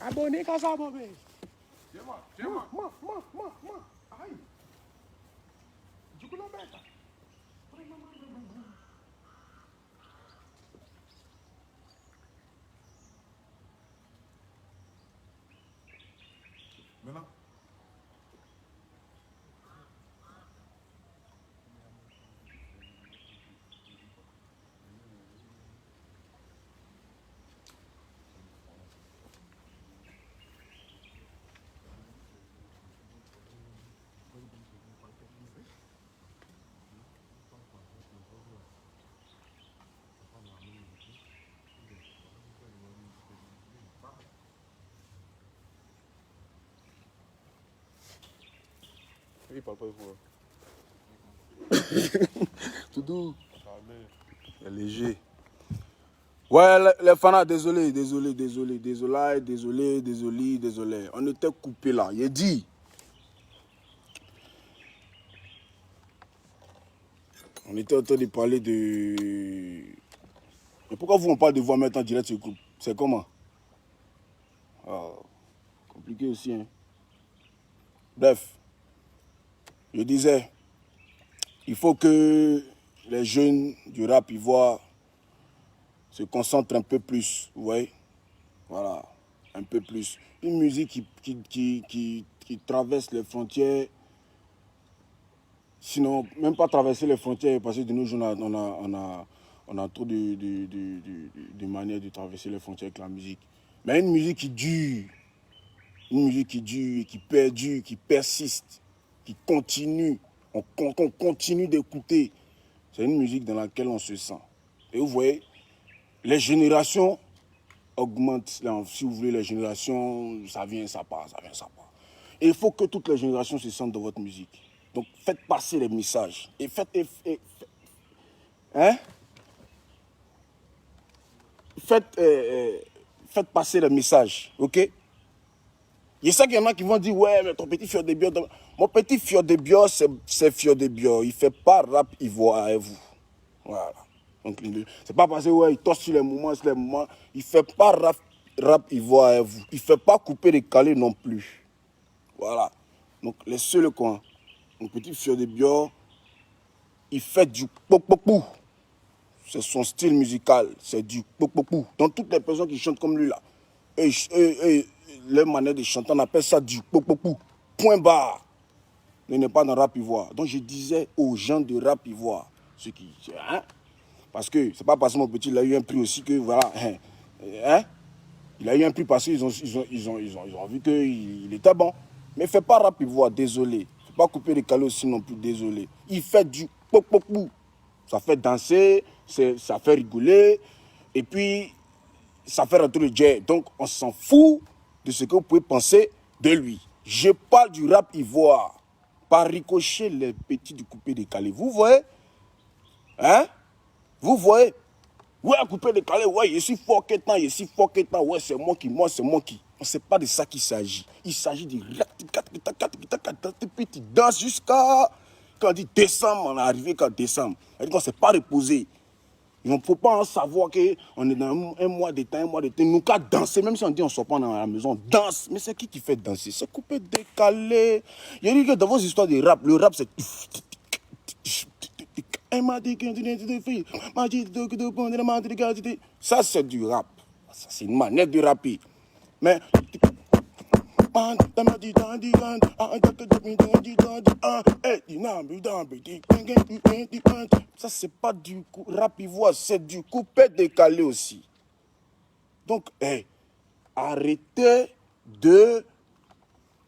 Abonné comme ça, bébé. Tiens-moi. Aïe. Du coup, non, bête. Maintenant. Il parle pas fort. Tout doux. Léger. Ouais, les fanats, désolé. On était coupé là. Il dit. On était en train de parler de. Mais pourquoi vous on parle de voix maintenant en direct sur le groupe? C'est comment? Ah, compliqué aussi, hein. Bref, je disais, il faut que les jeunes du rap ivoire se concentrent un peu plus, vous voyez? Voilà, un peu plus. Une musique qui traverse les frontières, sinon, même pas traverser les frontières, parce que de nos jours, on a trop de manières de traverser les frontières avec la musique. Mais une musique qui dure, qui perdure, qui persiste, qui continue, qu'on continue d'écouter. C'est une musique dans laquelle on se sent. Et vous voyez, les générations augmentent. Si vous voulez, les générations, ça vient, ça part, ça vient, ça part. Et il faut que toutes les générations se sentent dans votre musique. Donc faites passer les messages. Et faites passer les messages, ok? Je sais qu'il y en a qui vont dire, ouais, mais ton petit Fior de Bio. Mon petit Fior de Bio, c'est Fior de Bio. Il ne fait pas rap ivoire avec vous. Voilà. Donc, c'est pas parce que, ouais, il tosse sur les moments. Il ne fait pas rap ivoire avec vous. Il ne fait pas couper les calés non plus. Voilà. Donc, les seuls coins. Mon petit Fior de Bio, il fait du pop-pop-pou. C'est son style musical. C'est du pop-pop-pou. Donc, toutes les personnes qui chantent comme lui, là, et leur manière de chanter, on appelle ça du pop-pop-pou. Point barre. Il n'est pas dans rap ivoire. Donc je disais aux gens de rap ivoire, ceux qui, hein, parce que c'est pas parce que mon petit il a eu un prix aussi que voilà, hein, il a eu un prix parce qu'ils ont vu qu'il était bon. Mais fait pas rap ivoire, désolé. Faut pas couper les calés aussi non plus, désolé. Il fait du pop-pop-pou. Ça fait danser, ça fait rigoler, et puis ça fait rentrer le jet. Donc on s'en fout de ce que vous pouvez penser de lui. Je parle du rap ivoire. Par ricochet, les petits du coupé décalé. Vous voyez? Hein? Vous voyez? Ouais, coupé décalé, ouais, je suis fort qu'étant, ouais, c'est moi qui. On ne sait pas de ça qu'il s'agit. Il s'agit de. Puis tu danses jusqu'à. Quand on dit décembre, on est arrivé qu'en décembre. On ne s'est pas reposé. Il ne faut pas en savoir qu'on est dans un mois de temps. Nous qu'à danser, même si on dit on ne sort pas dans la maison, on danse. Mais c'est qui fait danser? C'est coupé, décalé. Il y a dit que dans vos histoires de rap, le rap c'est... Ça c'est du rap. Ça c'est une manière de rapper. Mais... Ça, c'est pas du rap ivoire, c'est du coupé décalé aussi. Donc, arrêtez de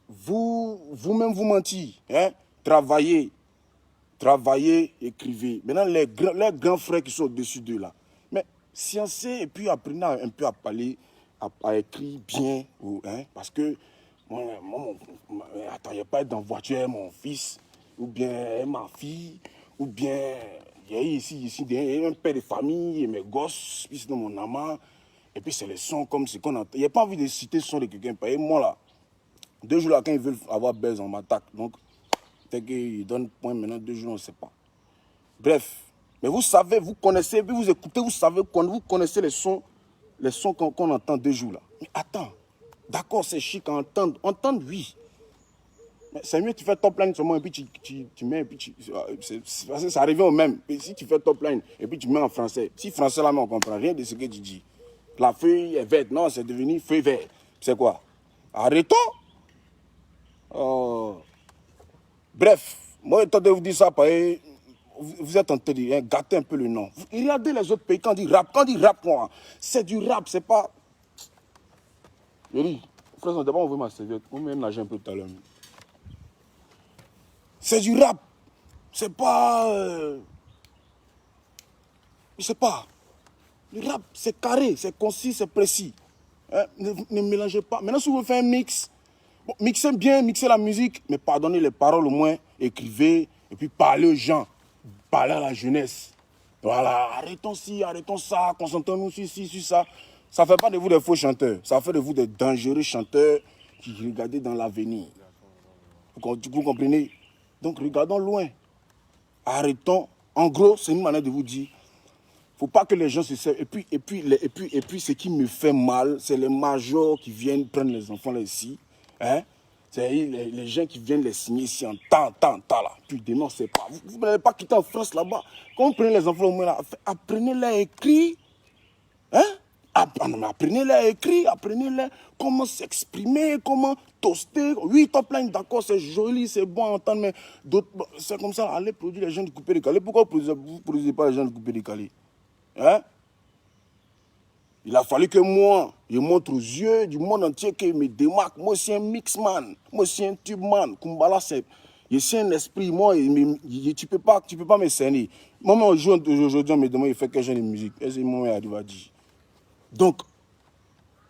vous-même vous mentir. Hein? Travaillez, écrivez. Maintenant, les grands frères qui sont au-dessus d'eux là. Mais sciencez et puis apprenez un peu à parler, à écrire bien. Hein? Parce que attends, il n'y a pas être dans la voiture, mon fils, ou bien ma fille, ou bien il y a ici un père de famille et mes gosses, puis c'est mon amant, et puis c'est les sons comme ce qu'on entend. Il n'y a pas envie de citer le son de quelqu'un. Et moi là, 2 jours là, quand ils veulent avoir baise, on m'attaque. Donc, dès qu'ils donnent point maintenant, 2 jours, on ne sait pas. Bref, mais vous savez, vous connaissez, puis vous écoutez, vous savez, vous connaissez les sons qu'on entend 2 jours là. Mais attends. D'accord, c'est chic à entendre. Entendre, oui. Mais c'est mieux, tu fais top line seulement et puis tu mets, et puis ça revient au même. Et si tu fais top line et puis tu mets en français, si français là, mais on comprend rien de ce que tu dis. La feuille est verte, non, c'est devenu feuille verte. C'est quoi? Arrêtons. Bref, moi, étant de vous dire ça, vous êtes en train de gâter un peu le nom. Regardez les autres pays, quand on dit rap, moi, c'est du rap, c'est pas... Je dis, frère, d'abord on veut ma serviette, on même nager un peu tout à l'heure. C'est du rap, c'est pas... Je sais pas. Le rap, c'est carré, c'est concis, c'est précis. Hein? Ne mélangez pas. Maintenant, si vous faites un mix, bon, mixez bien, mixez la musique, mais pardonnez les paroles au moins, écrivez, et puis parlez aux gens, parlez à la jeunesse. Voilà, arrêtons ci, arrêtons ça, concentrons-nous sur ci, sur ça. Ça ne fait pas de vous des faux chanteurs, ça fait de vous des dangereux chanteurs qui regardent dans l'avenir. Vous comprenez? Donc regardons loin. Arrêtons. En gros, c'est une manière de vous dire, faut pas que les gens se servent. Et puis, ce qui me fait mal, c'est les majors qui viennent prendre les enfants là ici. Hein? C'est les gens qui viennent les signer ici en temps là. Puis demain, c'est pas. Vous n'allez pas quitter en France là-bas. Quand vous prenez les enfants au moins là, apprenez-les à écrire. Hein? Apprenez-les à écrire, apprenez-les comment s'exprimer, comment toaster. Oui, top line, d'accord, c'est joli, c'est bon à entendre, mais c'est comme ça, allez produire les gens de couper décalé. Pourquoi vous ne produisez pas les gens de couper décalé? Hein? Il a fallu que moi, je montre aux yeux du monde entier que je me démarque. Moi, c'est un mixman. Moi, c'est un tubeman. Kumbala, c'est un esprit. Moi, tu peux pas me cerner. Moi, aujourd'hui, on me demande, il fait quel genre de musique? Et c'est moi, il va dire. Donc,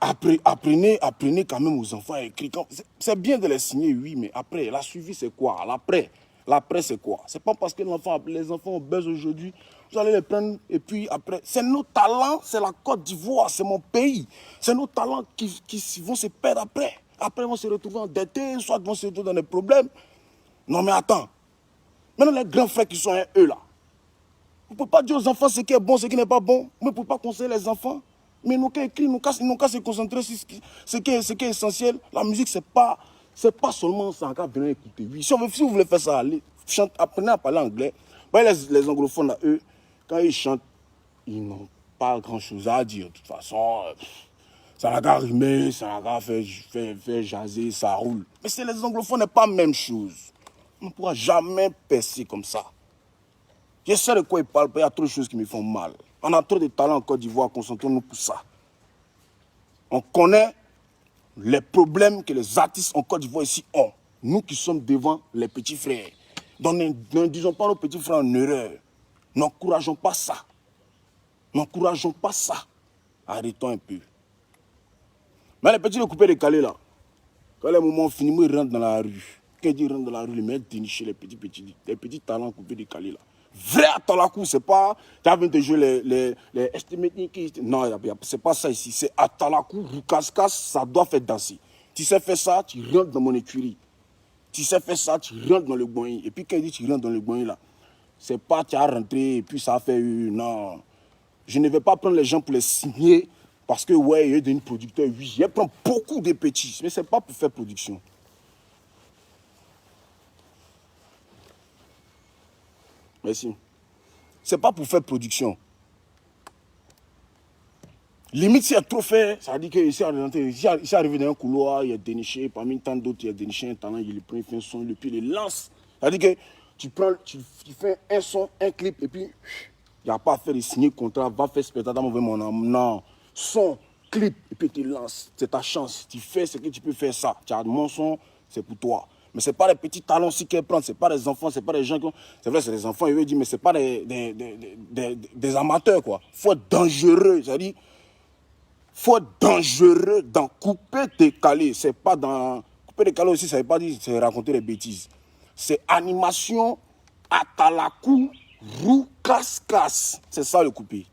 apprenez quand même aux enfants à écrire. C'est bien de les signer, oui, mais après, la suivi, c'est quoi? L'après, c'est quoi? C'est pas parce que les enfants ont besoin aujourd'hui, vous allez les prendre et puis après. C'est nos talents, c'est la Côte d'Ivoire, c'est mon pays. C'est nos talents qui vont se perdre après. Après, ils vont se retrouver endettés, soit ils vont se retrouver dans des problèmes. Non, mais attends. Maintenant, les grands frères qui sont eux là, vous ne pouvez pas dire aux enfants ce qui est bon, ce qui n'est pas bon. Vous ne pouvez pas conseiller les enfants. Mais nous qu'à écrire, nous qu'à se concentrer sur ce qui est essentiel. La musique, c'est pas seulement ça qu'à venir écouter. Oui, si vous voulez faire ça, allez, apprenez à parler anglais. Voyez les anglophones, là, eux, quand ils chantent, ils n'ont pas grand-chose à dire. De toute façon, ça n'a qu'à rimer, ça n'a qu'à faire jaser, ça roule. Mais c'est les anglophones, n'est pas la même chose. On ne pourra jamais percer comme ça. Je sais de quoi ils parlent, il y a trop de choses qui me font mal. On a trop de talent en Côte d'Ivoire, concentrons-nous pour ça. On connaît les problèmes que les artistes en Côte d'Ivoire ici ont. Nous qui sommes devant les petits frères. Donc ne disons pas nos petits frères en erreur. N'encourageons pas ça. N'encourageons pas ça. Arrêtons un peu. Mais les petits de couper décalés là, quand les moments finissent, ils rentrent dans la rue. Quand ils rentrent dans la rue, ils mettent dénicher les petits talents coupés décalés là. Vrai à Talakou, c'est pas. Tu as vu de jouer les estimateurs. Non, c'est pas ça ici. C'est à Talakou, Rukaskas, ça doit faire danser. Tu sais faire ça, tu rentres dans mon écurie. Tu sais faire ça, tu rentres dans le boing. Et puis quand il dit tu rentres dans le boing là, c'est pas tu as rentré et puis ça a fait non. Je ne vais pas prendre les gens pour les signer parce que ouais, il y a des producteurs. Oui, je prends beaucoup de petits, mais c'est pas pour faire production. Merci. C'est pas pour faire production. Limite, s'il y a trop fait, ça veut dire que ici arrivé dans un couloir, il y a déniché, parmi tant d'autres, il y a déniché un talent, il le prend, il fait un son, et puis il le lance. Ça veut dire que tu fais un son, un clip, et puis il n'y a pas à faire de signer contrat, va faire spectacle, mon âme. Non. Son, clip, et puis tu lances. C'est ta chance. Tu fais ce que tu peux faire ça. Tu as mon son, c'est pour toi. Mais ce n'est pas les petits talents aussi qu'elles prennent, ce n'est pas des enfants, ce n'est pas des gens qui ont... C'est vrai, c'est des enfants, ils veulent dire, mais ce n'est pas des amateurs, quoi. Il faut être dangereux, c'est-à-dire, il faut être dangereux dans couper décalé. C'est pas dans... Couper décalé aussi, ça ne veut pas dire c'est raconter des bêtises. C'est animation, atalakou, roux, casse-casse. C'est ça le couper.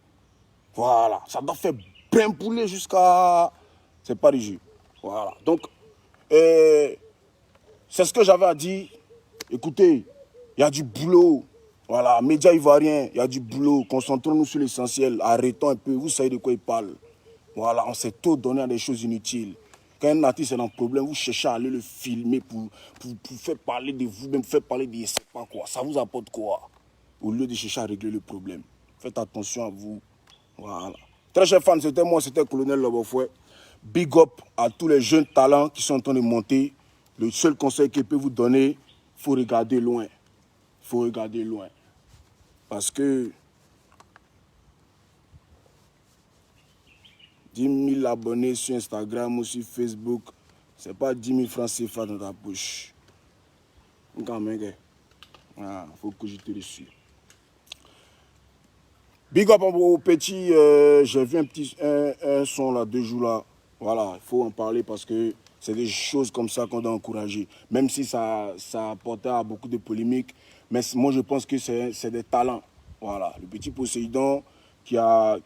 Voilà, ça doit faire bien bouler jusqu'à... C'est pas du jeu. Voilà, donc... c'est ce que j'avais à dire. Écoutez, il y a du boulot. Voilà, médias ivoiriens, il y a du boulot. Concentrons-nous sur l'essentiel. Arrêtons un peu. Vous savez de quoi ils parlent. Voilà, on s'est tout donné à des choses inutiles. Quand un artiste est dans un problème, vous cherchez à aller le filmer pour faire parler de vous, même faire parler de je sais pas quoi. Ça vous apporte quoi? Au lieu de chercher à régler le problème. Faites attention à vous. Voilà. Très chers fans, c'était moi, c'était Colonel Lobofouet. Big up à tous les jeunes talents qui sont en train de monter. Le seul conseil que je peux vous donner, il faut regarder loin. Il faut regarder loin. Parce que 10 000 abonnés sur Instagram ou sur Facebook, c'est pas 10 000 francs CFA dans ta poche. Quand même, il faut que je te dessus. Big up au petit, j'ai vu un son là, 2 jours là. Voilà, il faut en parler parce que c'est des choses comme ça qu'on doit encourager. Même si ça apportait à beaucoup de polémiques, mais moi je pense que c'est des talents. Voilà, le petit Poséidon qui est en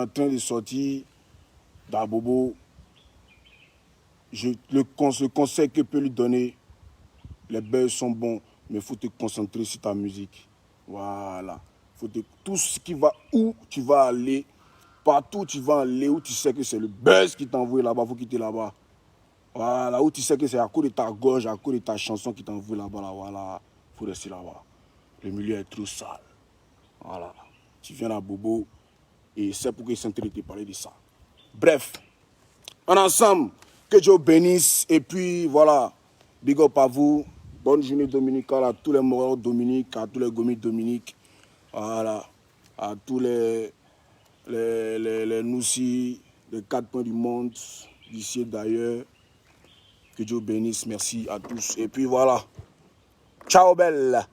train de sortir d'Abobo, le conseil que je peux lui donner, les buzz sont bons, mais il faut te concentrer sur ta musique. Voilà. Tout ce qui va, où tu vas aller, partout où tu vas aller, où tu sais que c'est le buzz qui t'a envoyé là-bas, il faut quitter là-bas. Voilà, où tu sais que c'est à cause de ta gorge, à cause de ta chanson qui t'a envoyé là-bas, là, voilà, il faut rester là-bas. Le milieu est trop sale. Voilà. Tu viens à Bobo et c'est pour que je de te parler de ça. Bref, en ensemble, que Dieu bénisse et puis voilà, big up à vous. Bonne journée dominicale à tous les moraux dominiques, à tous les gomis dominiques. Voilà, à tous les noussis des 4 coins du monde, d'ici et d'ailleurs. Que Dieu bénisse, merci à tous. Et puis voilà, ciao belle.